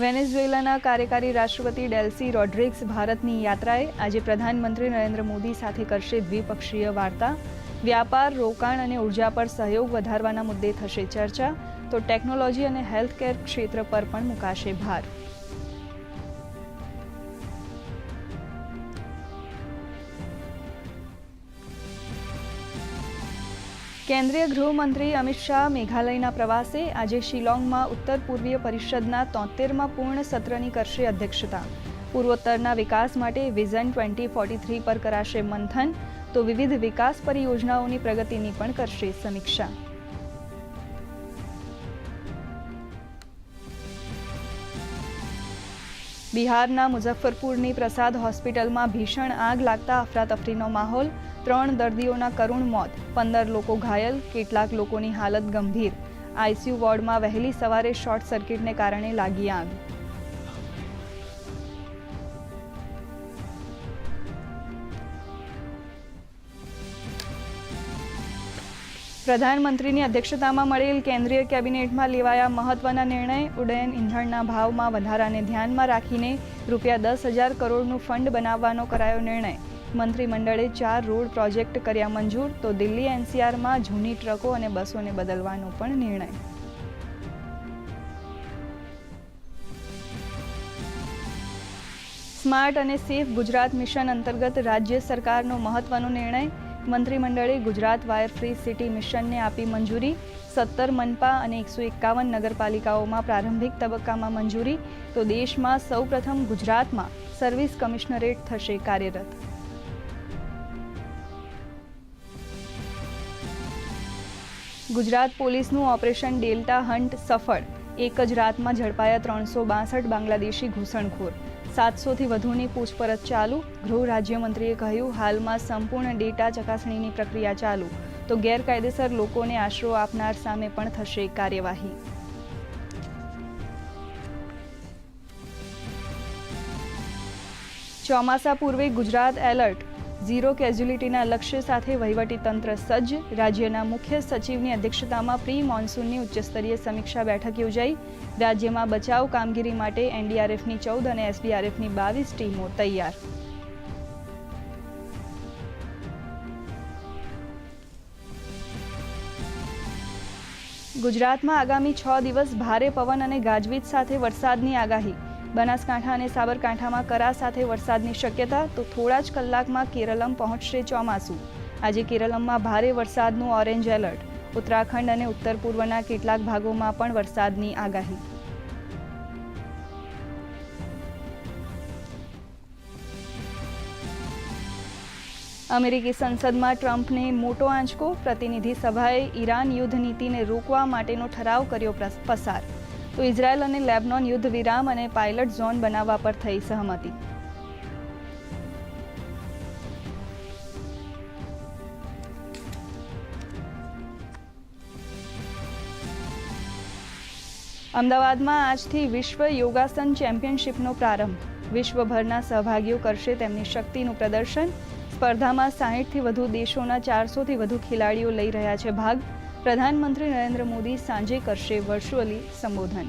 વેનેઝુએલાના કાર્યકારી રાષ્ટ્રપતિ ડેલ્સી રોડ્રિગ્સ ભારતની યાત્રાએ આજે પ્રધાનમંત્રી નરેન્દ્ર મોદી સાથે કરશે દ્વિપક્ષીય વાર્તા. વ્યાપાર, રોકાણ અને ઉર્જા પર સહયોગ વધારવાના મુદ્દે થશે ચર્ચા, તો ટેકનોલોજી અને હેલ્થકેર ક્ષેત્ર પર પણ મૂકાશે ભાર. કેન્દ્રીય ગૃહમંત્રી અમિત શાહ મેઘાલયના પ્રવાસે આજે શિલોંગમાં ઉત્તર પૂર્વીય પરિષદના 73મા પૂર્ણ સત્રની કરશે અધ્યક્ષતા. પૂર્વોત્તરના વિકાસ માટે વિઝન 2043 પર કરાશે મંથન, તો વિવિધ વિકાસ પરિયોજનાઓની પ્રગતિની પણ કરશે સમીક્ષા. બિહારના મુઝફ્ફરપુરની પ્રસાદ હોસ્પિટલમાં ભીષણ આગ લાગતા અફરાતફરીનો માહોલ. 3 દર્દીઓના કરુણ મોત, 15 લોકો ઘાયલ, કેટલાક લોકોની હાલત ગંભીર. આઈસીયુ વોર્ડમાં વહેલી સવારે શોર્ટ સર્કિટને કારણે લાગી આગ. પ્રધાનમંત્રીની અધ્યક્ષતામાં મળેલ કેન્દ્રીય કેબિનેટમાં લેવાયા મહત્વના નિર્ણય. ઉડ્ડયન ઇંધણના ભાવમાં વધારાને ધ્યાનમાં રાખીને ₹10,000 કરોડનું ફંડ બનાવવાનો કરાયો નિર્ણય. મંત્રીમંડળે 4 રોડ પ્રોજેક્ટ કર્યા મંજૂર, તો દિલ્હી એનસીઆરમાં જૂની ટ્રકો અને બસોને બદલવાનો પણ નિર્ણય. સ્માર્ટ અને સેફ ગુજરાત મિશન અંતર્ગત રાજ્ય સરકારનો મહત્વનો નિર્ણય. મંત્રીમંડળે ગુજરાત વાયર ફ્રી સિટી મિશનને આપી મંજૂરી. 17 મનપા અને 151 નગરપાલિકાઓમાં પ્રારંભિક તબક્કામાં મંજૂરી, તો દેશમાં સૌપ્રથમ ગુજરાતમાં સર્વિસ કમિશનરેટ થશે કાર્યરત. ગુજરાત પોલીસનું ઓપરેશન ડેલ્ટા હન્ટ સફળ. એક જ રાતમાં ઝડપાયા 362 બાંગ્લાદેશી ઘૂસણખોર. 700થી વધુની પૂછપરછ ચાલુ. ગૃહ રાજ્યમંત્રીએ કહ્યું, હાલમાં સંપૂર્ણ ડેટા ચકાસણીની પ્રક્રિયા ચાલુ, તો ગેરકાયદેસર લોકોને આશરો આપનાર સામે પણ થશે કાર્યવાહી. ચોમાસા પૂર્વે ગુજરાત એલર્ટ. 0 કેઝ્યુલિટીના લક્ષ્ય સાથે વહીવટીતંત્ર સજ્જ. રાજ્યના મુખ્ય સચિવની અધ્યક્ષતામાં પ્રી મોન્સૂનની ઉચ્ચસ્તરીય સમીક્ષા બેઠક યોજાઈ. રાજ્યમાં બચાવ કામગીરી માટે એનડીઆરએફની 14 અને એસડીઆરએફની 22 ટીમો તૈયાર. ગુજરાતમાં આગામી 6 દિવસ ભારે પવન અને ગાજવીજ સાથે વરસાદની આગાહી. બનાસકાંઠા અને સાબરકાંઠામાં કરા સાથે વરસાદની શક્યતા, તો થોડા જ કલાકમાં કેરળમ પહોંચશે ચોમાસું. આજે કેરળમમાં ભારે વરસાદનું ઓરેન્જ એલર્ટ. ઉત્તરાખંડ અને ઉત્તર પૂર્વના કેટલાક ભાગોમાં પણ વરસાદની આગાહી. અમેરિકી સંસદમાં ટ્રમ્પને મોટો આંચકો. પ્રતિનિધિ સભાએ ઈરાન યુદ્ધ નીતિને રોકવા માટેનો ઠરાવ કર્યો પસાર, તો ઇઝરાયલ અને લેબનોન યુદ્ધ વિરામ અને પાયલટ ઝોન બનાવવા પર થઈ સહમતિ. અમદાવાદમાં આજથી વિશ્વ યોગાસન ચેમ્પિયનશિપનો પ્રારંભ. વિશ્વભરના સહભાગીઓ કરશે તેમની શક્તિનું પ્રદર્શન. સ્પર્ધામાં 60થી વધુ દેશોના 400થી વધુ ખેલાડીઓ લઈ રહ્યા છે ભાગ. પ્રધાનમંત્રી નરેન્દ્ર મોદી સાંજે કરશે વર્ચ્યુઅલી સંબોધન.